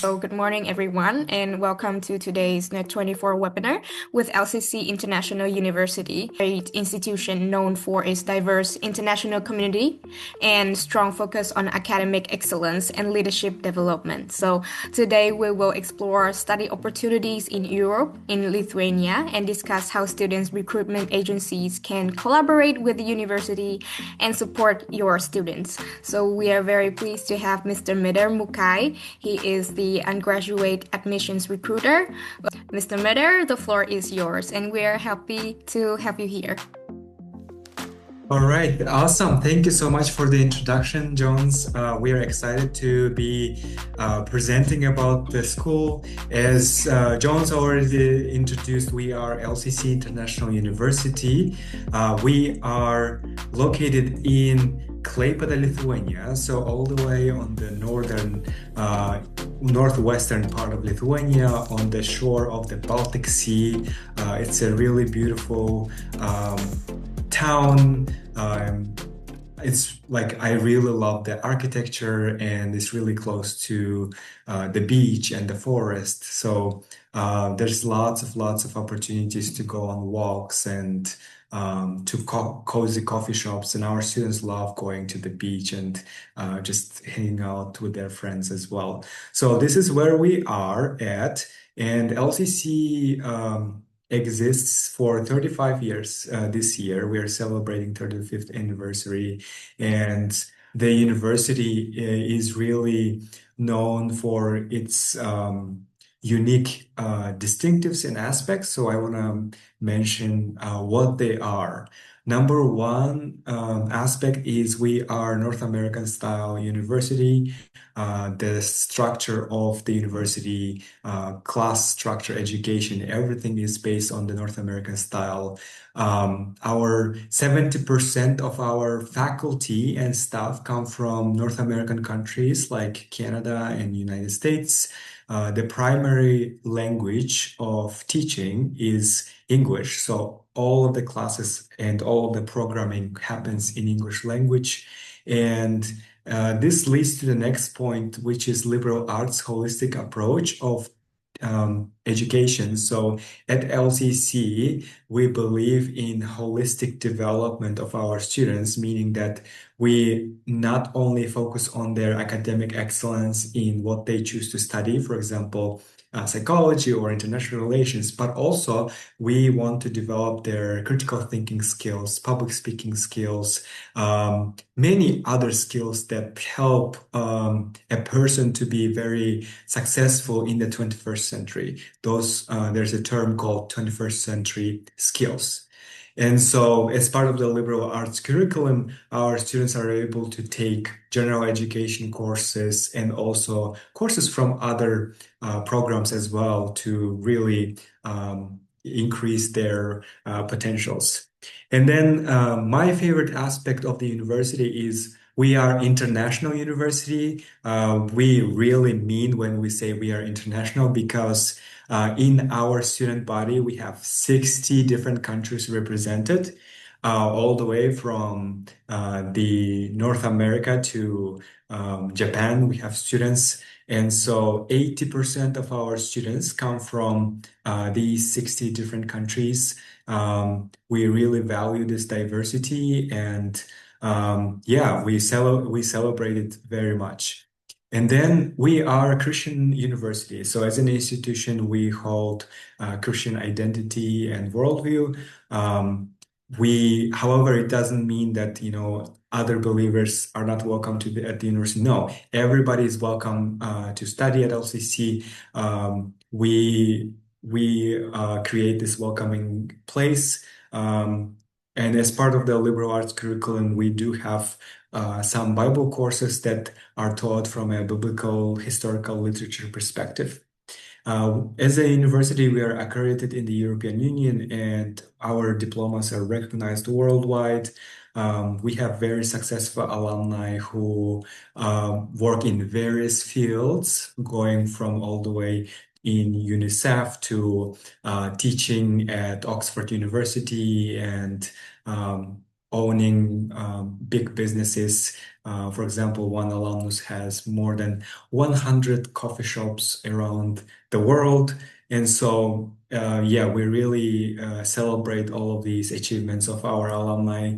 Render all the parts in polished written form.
So good morning, everyone, and welcome to today's Net 24 webinar with LCC International University, a institution known for its diverse international community and strong focus on academic excellence and leadership development. So today we will explore study opportunities in Europe, in Lithuania, and discuss how students' recruitment agencies can collaborate with the university and support your students. So we are very pleased to have Mr. Mider Mukai. He is the undergraduate admissions recruiter. Mr. Mider, the floor is yours, and we are happy to have you here. All right, awesome. Thank you so much for the introduction, Jones. We are excited to be presenting about the school. As Jones already introduced, we are LCC International University. We are located in Klaipėda, Lithuania, so all the way on the northwestern part of Lithuania, on the shore of the Baltic Sea. It's a really beautiful town. It's like I really love the architecture, and it's really close to the beach and the forest. So there's lots of opportunities to go on walks and to cozy coffee shops, and our students love going to the beach and just hanging out with their friends as well. So this is where we are at, and LCC exists for 35 years this year. We are celebrating 35th anniversary, and the university is really known for its unique distinctives and aspects. So I want to mention what they are. Number one aspect is we are North American style university. The structure of the university, class structure, education, everything is based on the North American style. Our 70% of our faculty and staff come from North American countries like Canada and United States. The primary language of teaching is English. So all of the classes and all of the programming happens in English language. And this leads to the next point, which is liberal arts holistic approach of education. So at LCC, we believe in holistic development of our students, meaning that we not only focus on their academic excellence in what they choose to study, for example, psychology or international relations, but also we want to develop their critical thinking skills, public speaking skills, many other skills that help a person to be very successful in the 21st century. There's a term called 21st century skills. And so as part of the liberal arts curriculum, our students are able to take general education courses and also courses from other programs as well to really increase their potentials. And then my favorite aspect of the university is we are international university. We really mean when we say we are international because in our student body, we have 60 different countries represented, all the way from the North America to Japan. We have students. And so 80% of our students come from these 60 different countries. We really value this diversity, and yeah, we celebrate it very much. And then we are a Christian university. So as an institution, we hold Christian identity and worldview. However, it doesn't mean that, other believers are not welcome at the university. No, everybody is welcome to study at LCC. We create this welcoming place. And as part of the liberal arts curriculum, we do have some Bible courses that are taught from a biblical historical literature perspective. As a university, we are accredited in the European Union, and our diplomas are recognized worldwide. We have very successful alumni who work in various fields, going from all the way in UNICEF to teaching at Oxford University and owning big businesses. For example, one alumnus has more than 100 coffee shops around the world. And so, yeah, we really celebrate all of these achievements of our alumni.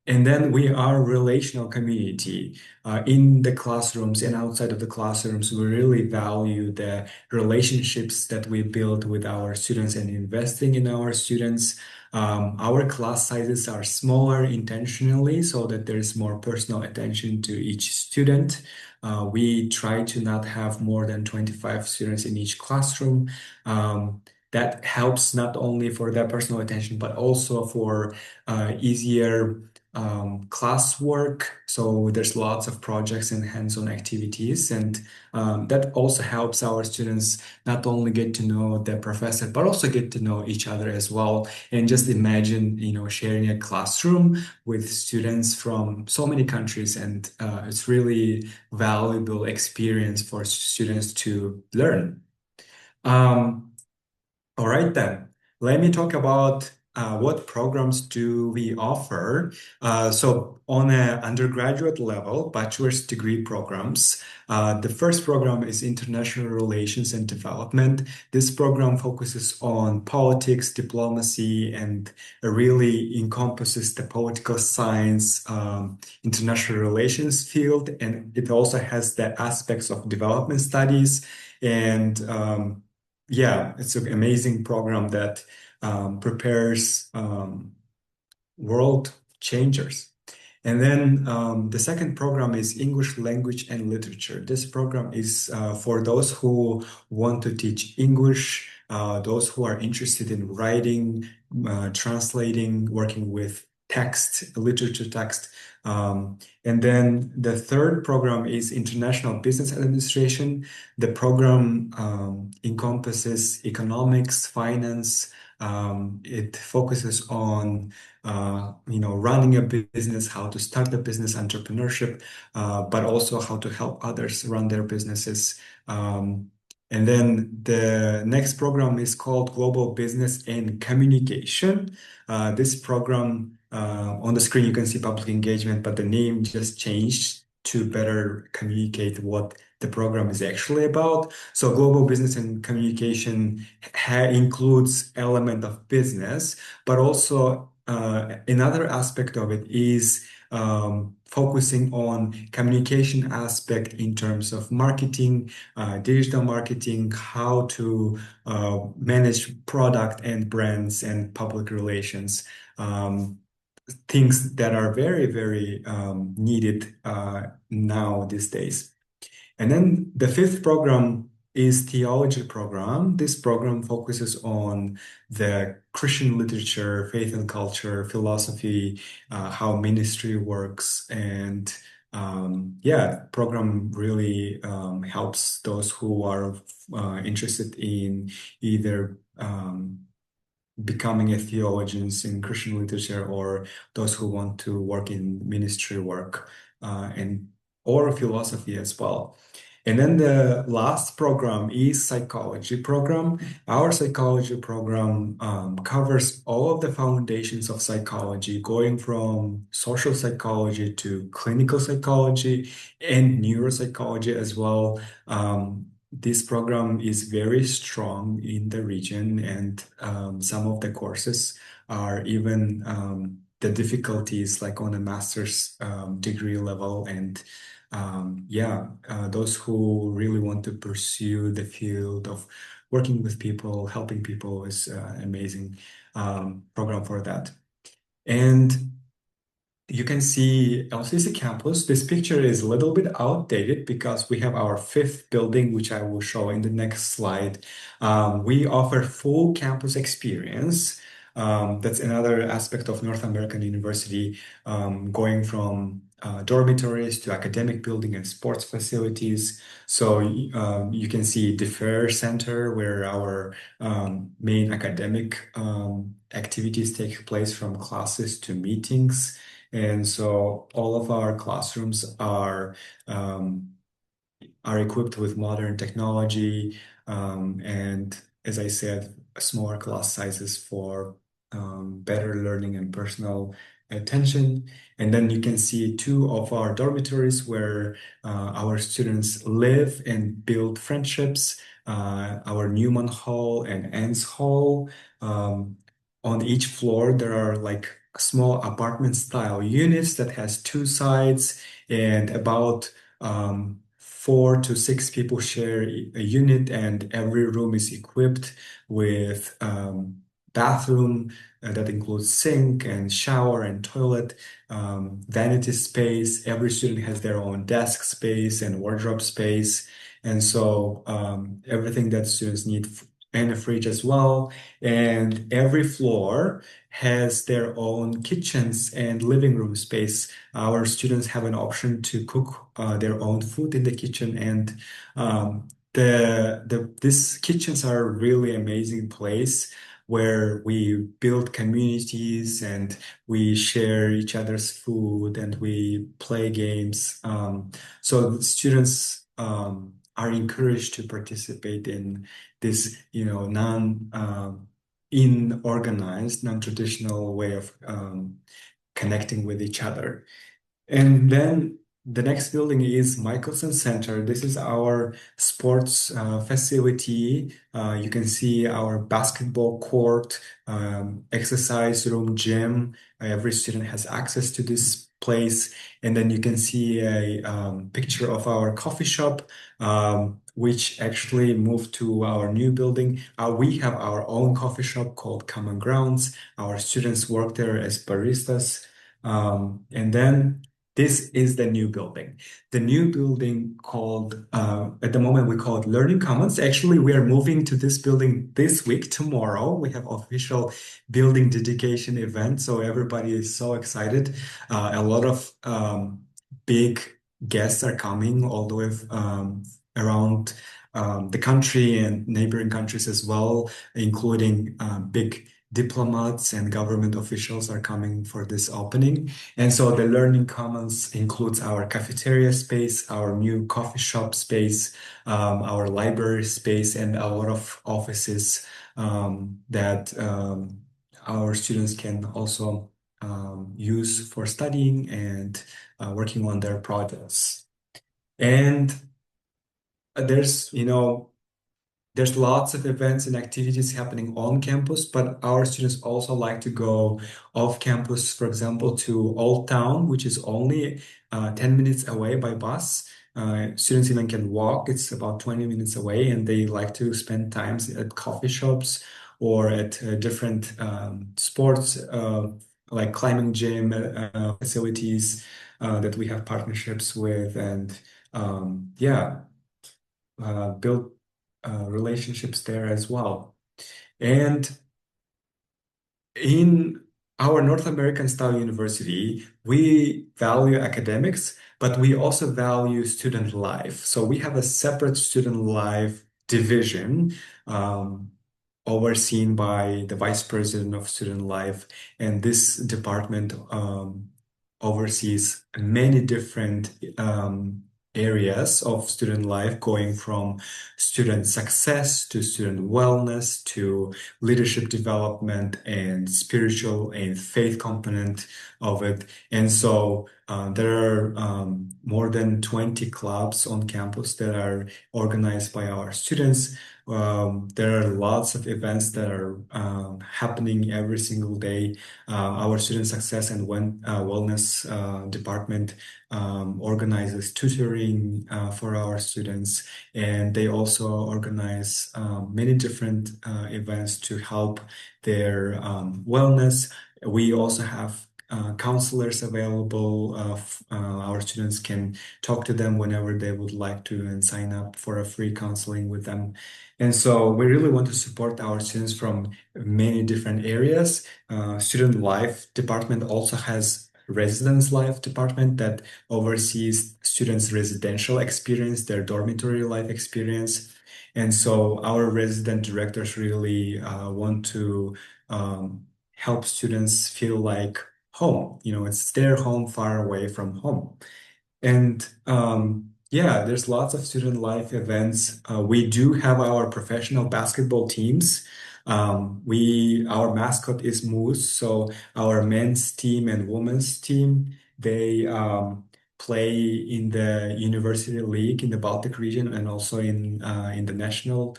And then we are a relational community. In the classrooms and outside of the classrooms, we really value the relationships that we build with our students and investing in our students. Our class sizes are smaller intentionally so that there is more personal attention to each student. We try to not have more than 25 students in each classroom. That helps not only for their personal attention, but also for easier classwork. So there's lots of projects and hands-on activities, and that also helps our students not only get to know the professor, but also get to know each other as well. And just imagine, sharing a classroom with students from so many countries, and it's really valuable experience for students to learn. Um, all right, then. Let me talk about what programs do we offer. So on an undergraduate level, bachelor's degree programs, the first program is International Relations and Development. This program focuses on politics, diplomacy, and really encompasses the political science, international relations field, and it also has the aspects of development studies and yeah, it's an amazing program that prepares world changers. And then the second program is English language and literature. This program is for those who want to teach English, those who are interested in writing, translating, working with text, literature text. And then the third program is International Business Administration. The program encompasses economics, finance. It focuses on running a business, how to start a business, entrepreneurship, but also how to help others run their businesses. And then the next program is called Global Business and Communication. This program, on the screen, you can see public engagement, but the name just changed to better communicate what the program is actually about. So global business and communication includes element of business, but also another aspect of it is focusing on communication aspect in terms of marketing, digital marketing, how to manage product and brands and public relations. Things that are very, very needed now these days. And then the fifth program is theology program. This program focuses on the Christian literature, faith and culture, philosophy, how ministry works, and yeah, program really helps those who are interested in either becoming a theologians in Christian literature or those who want to work in ministry work and or philosophy as well. And then the last program is psychology program. Our psychology program covers all of the foundations of psychology, going from social psychology to clinical psychology and neuropsychology as well. This program is very strong in the region, and some of the courses are even the difficulties like on a master's degree level. And yeah, those who really want to pursue the field of working with people, helping people is amazing program for that. And you can see LCC campus. This picture is a little bit outdated because we have our fifth building, which I will show in the next slide. We offer full campus experience. That's another aspect of North American University, going from dormitories to academic building and sports facilities. So you can see the Fair Center where our main academic activities take place from classes to meetings. And so all of our classrooms are equipped with modern technology, and as I said, smaller class sizes for better learning and personal attention. And then you can see two of our dormitories where our students live and build friendships. Our Newman Hall and Ann's Hall. Um, on each floor, there are like small apartment style units that has two sides, and about 4 to 6 people share a unit, and every room is equipped with bathroom that includes sink and shower and toilet, vanity space. Every student has their own desk space and wardrobe space. And so everything that students need, and a fridge as well. And every floor has their own kitchens and living room space. Our students have an option to cook their own food in the kitchen, and these kitchens are a really amazing place where we build communities and we share each other's food and we play games. So the students are encouraged to participate in this, inorganized, non-traditional way of connecting with each other. And then the next building is Michelson Center. This is our sports facility. You can see our basketball court, exercise room, gym. Every student has access to this place. And then you can see a picture of our coffee shop, which actually moved to our new building. We have our own coffee shop called Common Grounds. Our students work there as baristas. And then this is the new building. The new building called, at the moment, we call it Learning Commons. Actually, we are moving to this building this week, tomorrow. We have official building dedication event, so everybody is so excited. A lot of big guests are coming all the way around the country and neighboring countries as well, including big diplomats and government officials are coming for this opening. And so the Learning Commons includes our cafeteria space, our new coffee shop space, our library space, and a lot of offices that our students can also use for studying and working on their projects. And there's, there's lots of events and activities happening on campus, but our students also like to go off campus, for example, to Old Town, which is only 10 minutes away by bus. Students even can walk, it's about 20 minutes away, and they like to spend times at coffee shops or at different sports, like climbing gym facilities that we have partnerships with. And yeah, build relationships there as well. And in our North American style university, we value academics, but we also value student life. So we have a separate student life division, overseen by the vice president of student life. And this department oversees many different areas of student life, going from student success to student wellness to leadership development and spiritual and faith component of it. And so there are more than 20 clubs on campus that are organized by our students. There are lots of events that are happening every single day. Our student success and wellness department organizes tutoring for our students, and they also organize many different events to help their wellness. We also have counselors available. Our students can talk to them whenever they would like to and sign up for a free counseling with them. And so we really want to support our students from many different areas. Student life department also has residence life department that oversees students' residential experience, their dormitory life experience. And so our resident directors really want to help students feel like home. It's their home far away from home. And yeah, there's lots of student life events. We do have our professional basketball teams. Our mascot is Moose. So our men's team and women's team, they play in the University League in the Baltic region and also in the National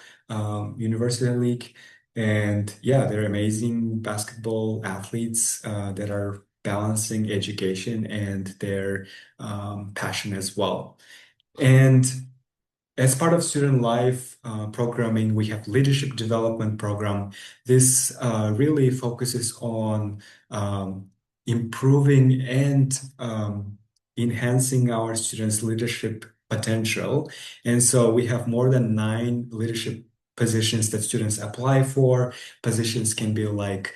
University League. And yeah, they're amazing basketball athletes that are balancing education and their passion as well. And as part of student life programming, we have leadership development program. This really focuses on improving and enhancing our students' leadership potential. And so we have more than 9 leadership positions that students apply for. Positions can be like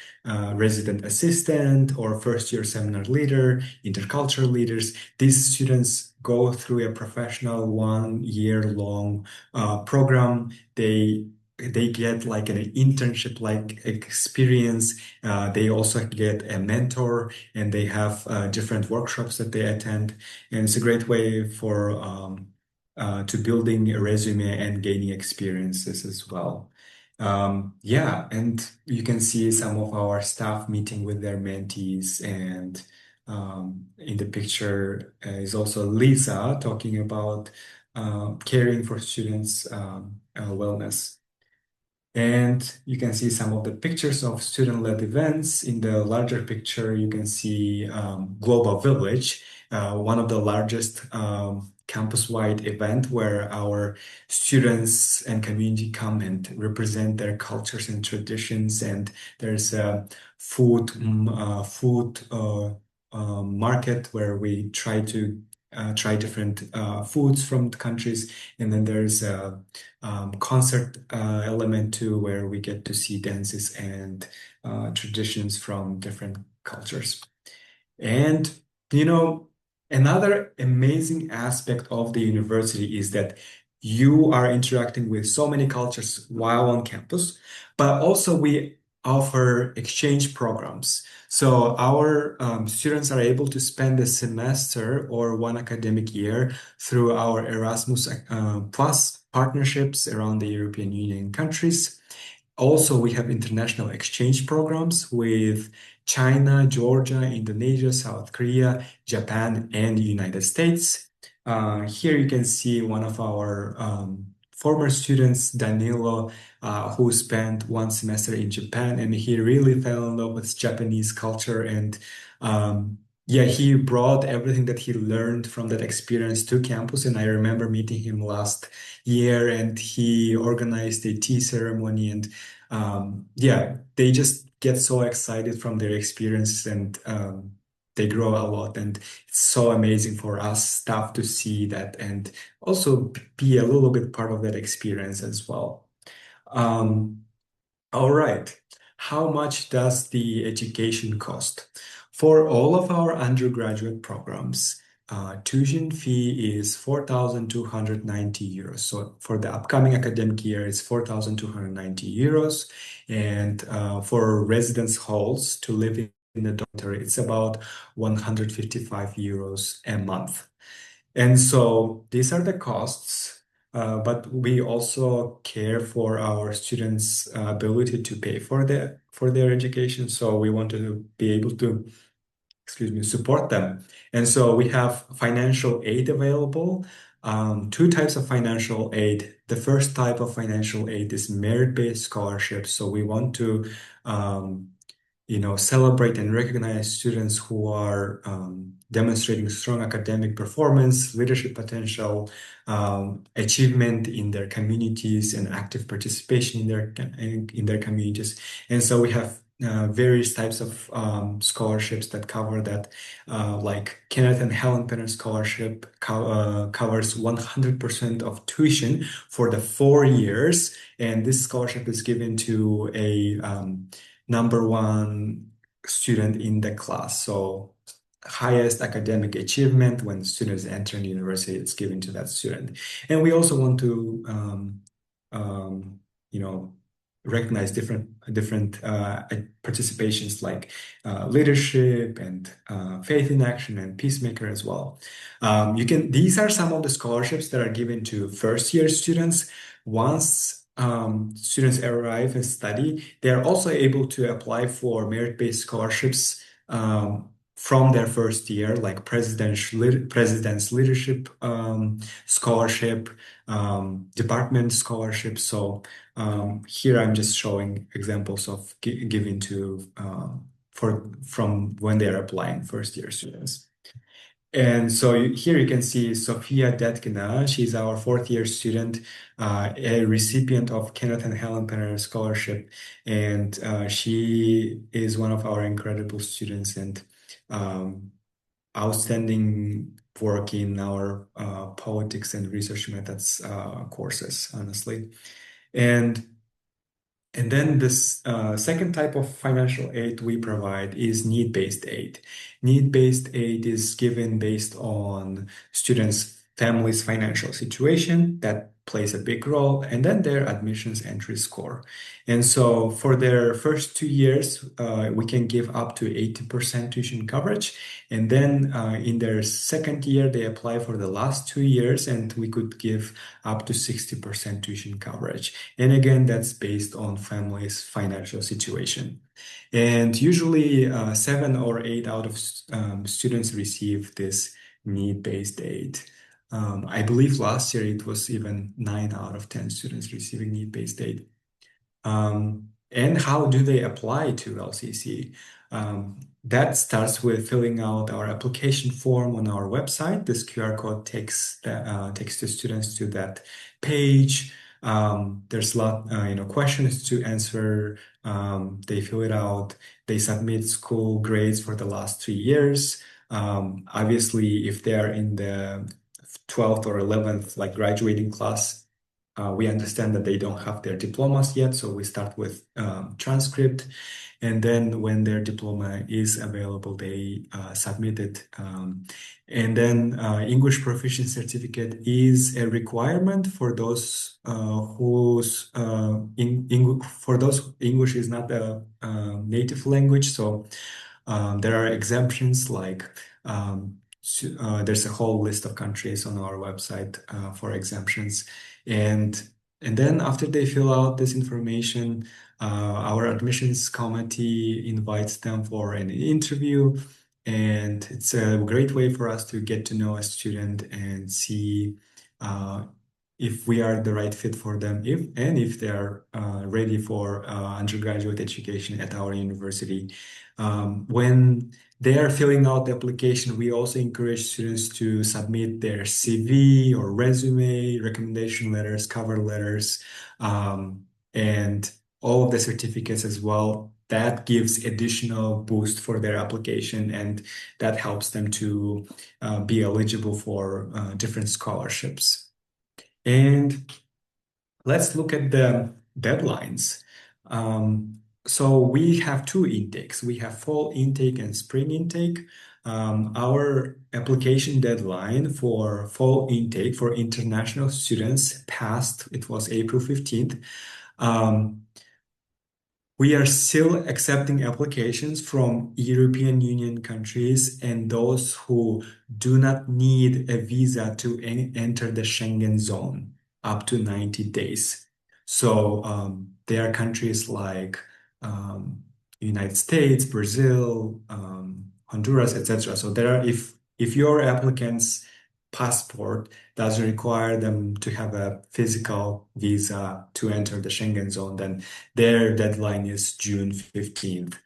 resident assistant or first year seminar leader, intercultural leaders. These students go through a professional 1 year long program. They get like an internship like experience. They also get a mentor and they have different workshops that they attend. And it's a great way for to building a resume and gaining experiences as well. Yeah, and you can see some of our staff meeting with their mentees, and in the picture is also Lisa talking about caring for students' wellness. And you can see some of the pictures of student-led events. In the larger picture, you can see Global Village, one of the largest campus-wide event where our students and community come and represent their cultures and traditions. And there's a food market where we try to try different foods from the countries. And then there's a concert element too, where we get to see dances and traditions from different cultures. And, you know, another amazing aspect of the university is that you are interacting with so many cultures while on campus, but also we offer exchange programs. So our students are able to spend a semester or 1 academic year through our Erasmus Plus partnerships around the European Union countries. Also, we have international exchange programs with China, Georgia, Indonesia, South Korea, Japan, and the United States. Here you can see one of our former students, Danilo, who spent 1 semester in Japan, and he really fell in love with Japanese culture. And yeah, he brought everything that he learned from that experience to campus. And I remember meeting him last year, and he organized a tea ceremony. And yeah, they just get so excited from their experiences, and they grow a lot. And it's so amazing for us staff to see that and also be a little bit part of that experience as well. Um, all right. How much does the education cost? For all of our undergraduate programs, tuition fee is 4,290 euros. So for the upcoming academic year, it's 4,290 euros. And for residence halls to live in the dormitory, it's about 155 euros a month. And so these are the costs, but we also care for our students' ability to pay for their education. So we want to be able to, excuse me, support them. And so we have financial aid available. 2 types of financial aid. The first type of financial aid is merit-based scholarships. So we want to celebrate and recognize students who are demonstrating strong academic performance, leadership potential, achievement in their communities, and active participation in their communities. And so we have various types of scholarships that cover that, like Kenneth and Helen Penner Scholarship covers 100% of tuition for the 4 years. And this scholarship is given to a number 1 student in the class. So highest academic achievement when students enter university, it's given to that student. And we also want to, you know, recognize different participations like leadership and faith in action and peacemaker as well. These are some of the scholarships that are given to first year students. Once students arrive and study, they are also able to apply for merit-based scholarships from their first year, like president's leadership scholarship, department scholarship. So here I'm just showing examples of giving to from when they are applying first year students. And so here you can see Sofia Detkina. She's our fourth year student, a recipient of Kenneth and Helen Penner Scholarship. And she is one of our incredible students and um, outstanding work in our politics and research methods courses, honestly. And and then this second type of financial aid we provide is need-based aid. Need-based aid is given based on students' family's financial situation. That plays a big role, and then their admissions entry score. And so for their first 2 years, we can give up to 80% tuition coverage. And then in their second year, they apply for the last 2 years, and we could give up to 60% tuition coverage. And again, that's based on family's financial situation. And usually, 7 or 8 out of students receive this need-based aid. I believe last year it was even 9 out of 10 students receiving need-based aid. And how do they apply to LCC? That starts with filling out our application form on our website. This QR code takes the students to that page. There's a lot, questions to answer. They fill it out. They submit school grades for the last 3 years. Obviously, if they're in the 12th or 11th, like graduating class, we understand that they don't have their diplomas yet, so we start with transcript. And then when their diploma is available, they submit it. And then English proficiency certificate is a requirement for those for those English is not a native language. So there are exemptions like there's a whole list of countries on our website for exemptions. And and then after they fill out this information, our admissions committee invites them for an interview. And it's a great way for us to get to know a student and see uh, if we are the right fit for them, if they are ready for undergraduate education at our university. When they are filling out the application, we also encourage students to submit their CV or resume, recommendation letters, cover letters, and all of the certificates as well. That gives additional boost for their application, and that helps them to be eligible for different scholarships. And let's look at the deadlines. So we have two intakes. We have fall intake and spring intake. Our application deadline for fall intake for international students passed. It was April 15th. Um, we are still accepting applications from European Union countries and those who do not need a visa to enter the Schengen zone up to 90 days. So there are countries like United States, Brazil, Honduras, etc. So there are if your applicant's passport doesn't require them to have a physical visa to enter the Schengen zone, then their deadline is June 15th.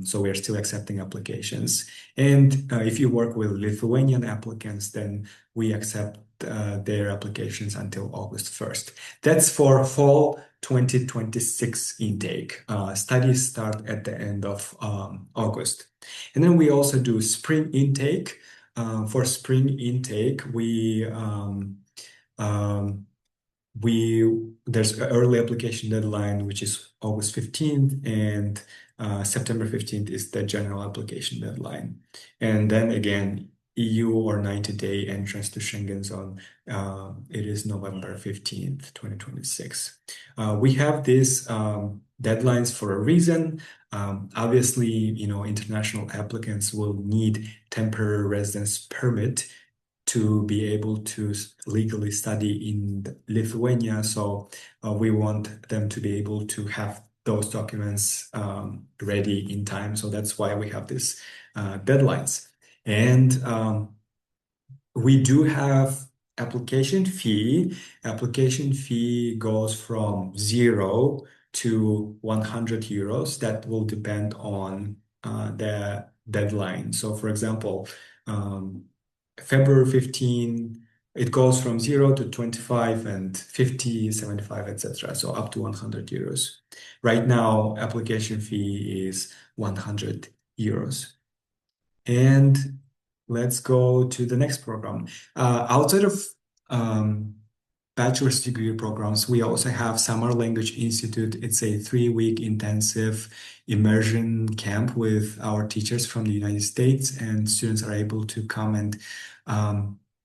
So we are still accepting applications. And if you work with Lithuanian applicants, then we accept their applications until August 1st. That's for fall 2026 intake. Studies start at the end of August. And then we also do spring intake. For spring intake, there's an early application deadline, which is August 15th, and September 15th is the general application deadline. And then again, EU or 90-day entrance to Schengen zone, it is November 15th, 2026. We have these deadlines for a reason. Obviously, international applicants will need temporary residence permit to be able to legally study in Lithuania. So we want them to be able to have those documents ready in time. So that's why we have these deadlines. And we do have application fee. Application fee goes from 0 to 100 euros. That will depend on the deadline. So, for example, um, February 15, it goes from 0 to 25 and 50, 75, etc. So up to 100 euros. Right now, application fee is 100 euros. And let's go to the next program. Outside of um, bachelor's degree programs, we also have Summer Language Institute. It's a 3-week intensive immersion camp with our teachers from the United States, and students are able to come and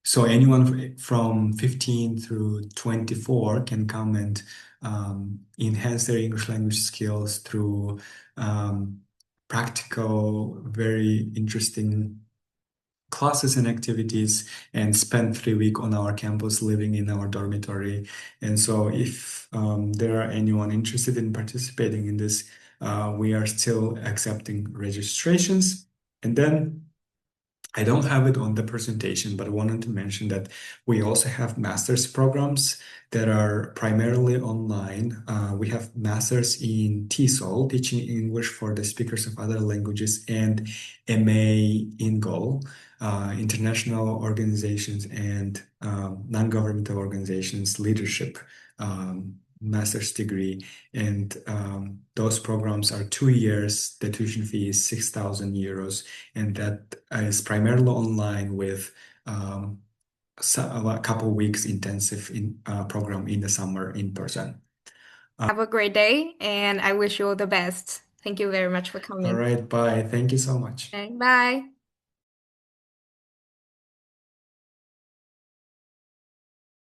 so anyone from 15 through 24 can come and enhance their English language skills through um, practical, very interesting classes and activities and spend 3 weeks on our campus living in our dormitory. And so if there are anyone interested in participating in this, we are still accepting registrations. And then I don't have it on the presentation, but I wanted to mention that we also have master's programs that are primarily online. We have masters in TESOL, teaching English for the speakers of other languages, and MA in GOL, international organizations and non-governmental organizations leadership master's degree. And those programs are 2 years. The tuition fee is 6,000 euros, and that is primarily online with a couple weeks intensive program in the summer in person. Have a great day, and I wish you all the best. Thank you very much for All coming. right, bye. Thank you so much. Okay, bye.